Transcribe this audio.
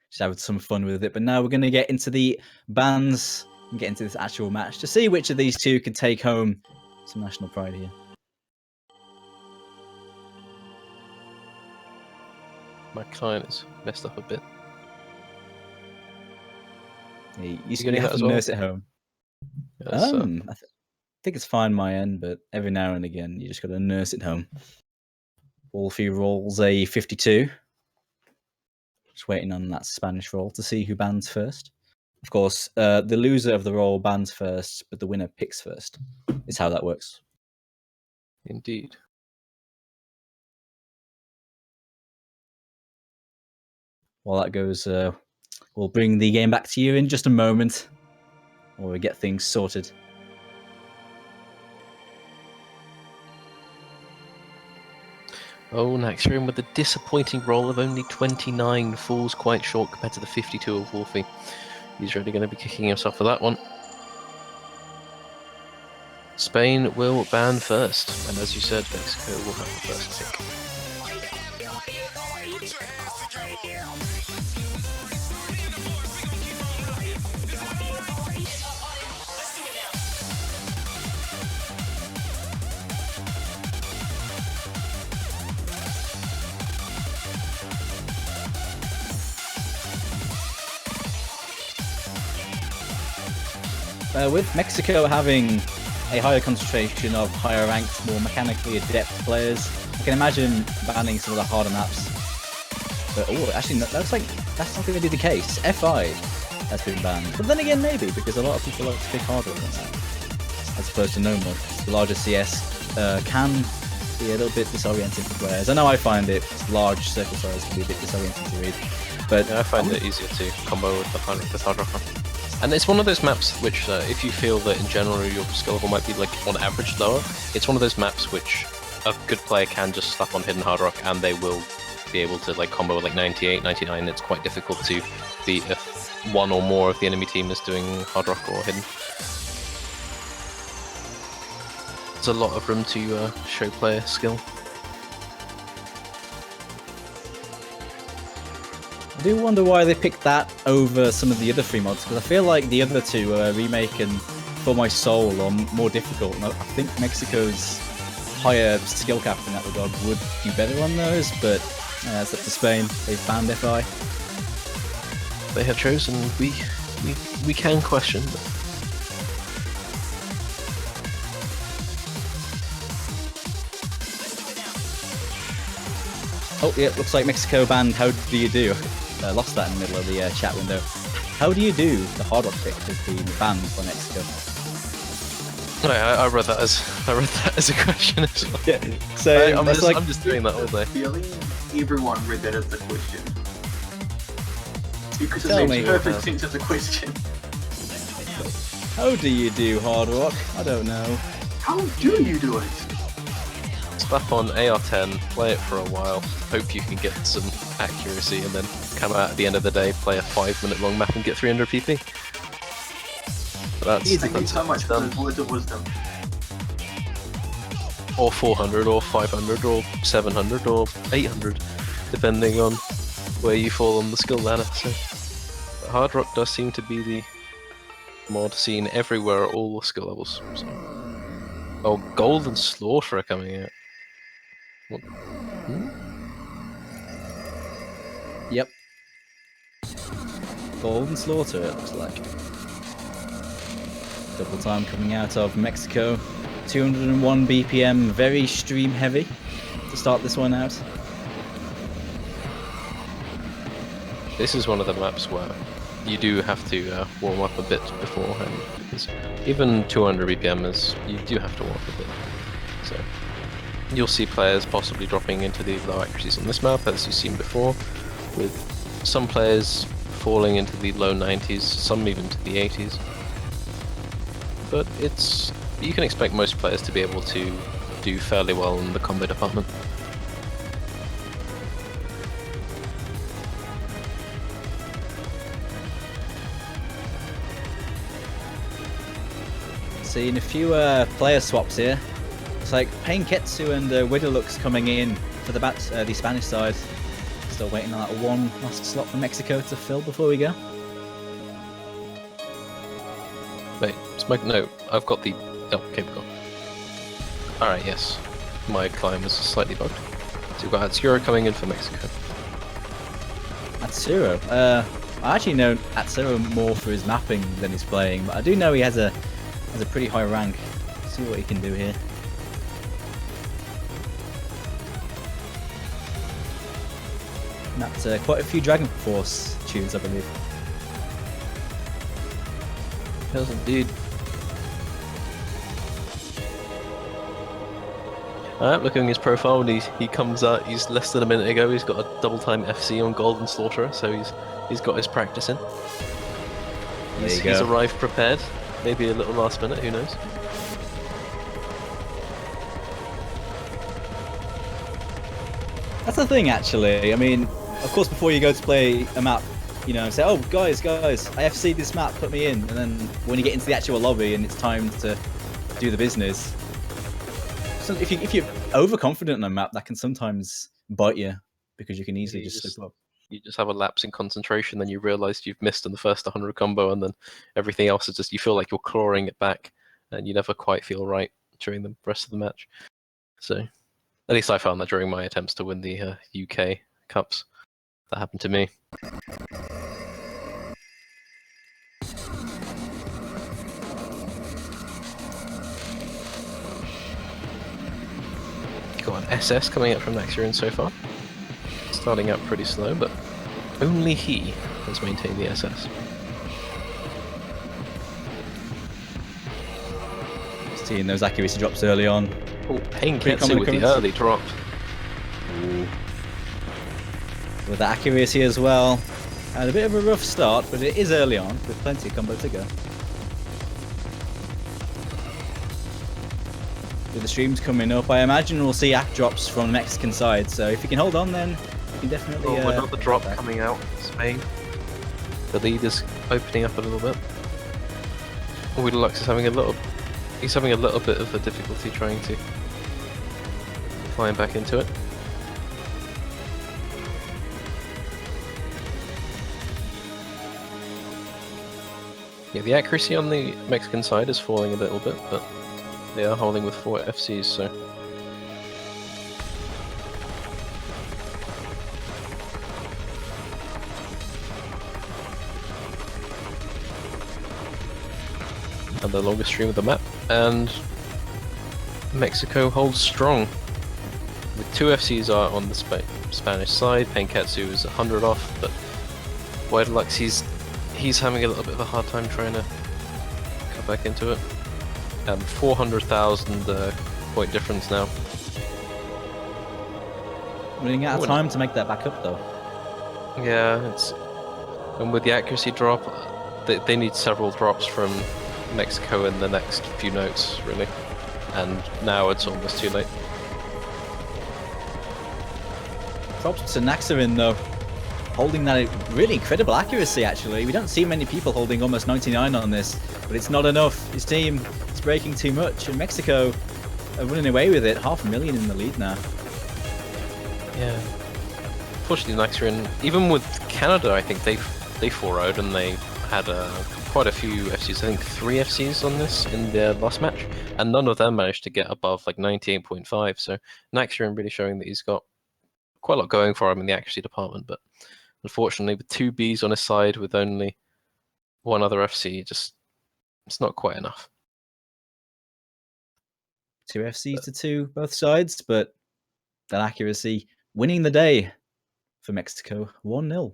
just have some fun with it. But now we're going to get into the bans and get into this actual match to see which of these two can take home some national pride here. My client is messed up a bit. You have to nurse it home. Yes, I think it's fine my end, but every now and again you just got to nurse it home. Wolfie rolls a 52. Just waiting on that Spanish roll to see who bans first. Of course, the loser of the roll bans first, but the winner picks first. Is how that works. Indeed. While that goes, we'll bring the game back to you in just a moment, while we get things sorted. Oh, Naxium with a disappointing roll of only 29 falls quite short compared to the 52 of Wolfie. He's really going to be kicking himself for that one. Spain will ban first, and as you said, Mexico will have the first pick. With Mexico having a higher concentration of higher ranked, more mechanically adept players, I can imagine banning some of the harder maps. But actually, that looks like that's not going to be the case. FI has been banned, but then again, maybe because a lot of people like to pick harder than that, as opposed to no mod. The larger CS can be a little bit disorienting for players. I know I find it large circle size can be a bit disorienting to read, but yeah, I find it easier to combo with the hard rocker. And it's one of those maps which, if you feel that in general your skill level might be like on average lower, it's one of those maps which a good player can just slap on hidden hard rock and they will be able to like combo with like 98, 99. It's quite difficult to beat if one or more of the enemy team is doing hard rock or hidden. There's a lot of room to show player skill. I do wonder why they picked that over some of the other free mods, because I feel like the other two, Remake and For My Soul, are more difficult. And I think Mexico's higher skill cap in that regard would do better on those, but it's up to Spain. They've banned FI. They have chosen. We can question. Oh yeah, looks like Mexico banned How Do You Do? Lost that in the middle of the chat window. How do you do? The hard rock pick has been banned by Mexico. I read that as a question as well. Yeah, so I'm just doing that all day. Feeling everyone read that as a question. Because Tell it me. makes perfect sense as a question. How do you do hard rock? I don't know. How do you do it? Slap on AR10, play it for a while, hope you can get some accuracy, and then come out at the end of the day, play a 5-minute long map and get 300 PP. But Thank you so much for those words of wisdom. Or 400, or 500, or 700, or 800, depending on where you fall on the skill ladder. So, hard rock does seem to be the mod seen everywhere at all the skill levels. So. Oh, Gold and Slaughter are coming out. What? Yep. Golden Slaughter, it looks like. Double time coming out of Mexico. 201 BPM, very stream heavy to start this one out. This is one of the maps where you do have to warm up a bit beforehand, because even 200 BPM is, you do have to warm up a bit. So you'll see players possibly dropping into the low accuracies on this map, as you've seen before, with some players falling into the low 90s, some even to the 80s. But you can expect most players to be able to do fairly well in the combo department. Seeing a few player swaps here. It's like Painketsu and Widowlux coming in for the Spanish side. Still waiting on that one last slot for Mexico to fill before we go. Wait, smoke. No, I've got the. Oh, okay, we got. All right, yes, my climb was slightly bugged. So we've got Atsuro coming in for Mexico. Atsuro. I actually know Atsuro more for his mapping than his playing, but I do know he has a pretty high rank. Let's see what he can do here. And that's quite a few Dragon Force tunes, I believe. Yes, indeed. Alright, looking at his profile, and he comes out. He's less than a minute ago. He's got a double time FC on Golden Slaughterer, so he's got his practice in. He's arrived prepared. Maybe a little last minute. Who knows? That's the thing, actually. I mean, of course, before you go to play a map, you know, say, "Oh, guys, I FC'd this map, put me in," and then when you get into the actual lobby and it's time to do the business. So if you're overconfident on a map, that can sometimes bite you because you can easily just slip up. You just have a lapse in concentration, then you realise you've missed in the first 100 combo, and then everything else is just, you feel like you're clawing it back, and you never quite feel right during the rest of the match. So, at least I found that during my attempts to win the UK Cups. That happened to me. Got an SS coming up from Naxurian so far. Starting out pretty slow, but only he has maintained the SS. Seeing those accuracy drops early on. Oh, Painketsu with the early drop. Ooh. With the accuracy as well. Had a bit of a rough start, but it is early on, with plenty of combo to go. With the streams coming up, I imagine we'll see act drops from the Mexican side, so if you can hold on, then you can definitely... another drop coming out in Spain. The lead is opening up a little bit. Weedalux is having a little... He's having a little bit of a difficulty trying to climb back into it. Yeah, the accuracy on the Mexican side is falling a little bit, but they are holding with 4 FCs, so... And the longest stream of the map, and Mexico holds strong. With 2 FCs are on the Spanish side. Painketsu is 100 off, but Weidlux, he's having a little bit of a hard time trying to cut back into it. 400,000 point difference now. Running out of time to make that back up, though. Yeah, and with the accuracy drop, they need several drops from Mexico in the next few notes, really. And now it's almost too late. Props to Naxurian, though. Holding that really incredible accuracy, actually. We don't see many people holding almost 99 on this, but it's not enough. His team is breaking too much, and Mexico are running away with it. 500,000 in the lead now. Yeah. Unfortunately, Naxurian, even with Canada, I think they 4-0'd, and they had quite a few FCs. I think 3 FCs on this in their last match, and none of them managed to get above like 98.5. So Naxurian really showing that he's got quite a lot going for him in the accuracy department, but unfortunately, with 2 Bs on his side with only 1 other FC, it's not quite enough. 2 FCs to 2 both sides, but that accuracy winning the day for Mexico 1-0.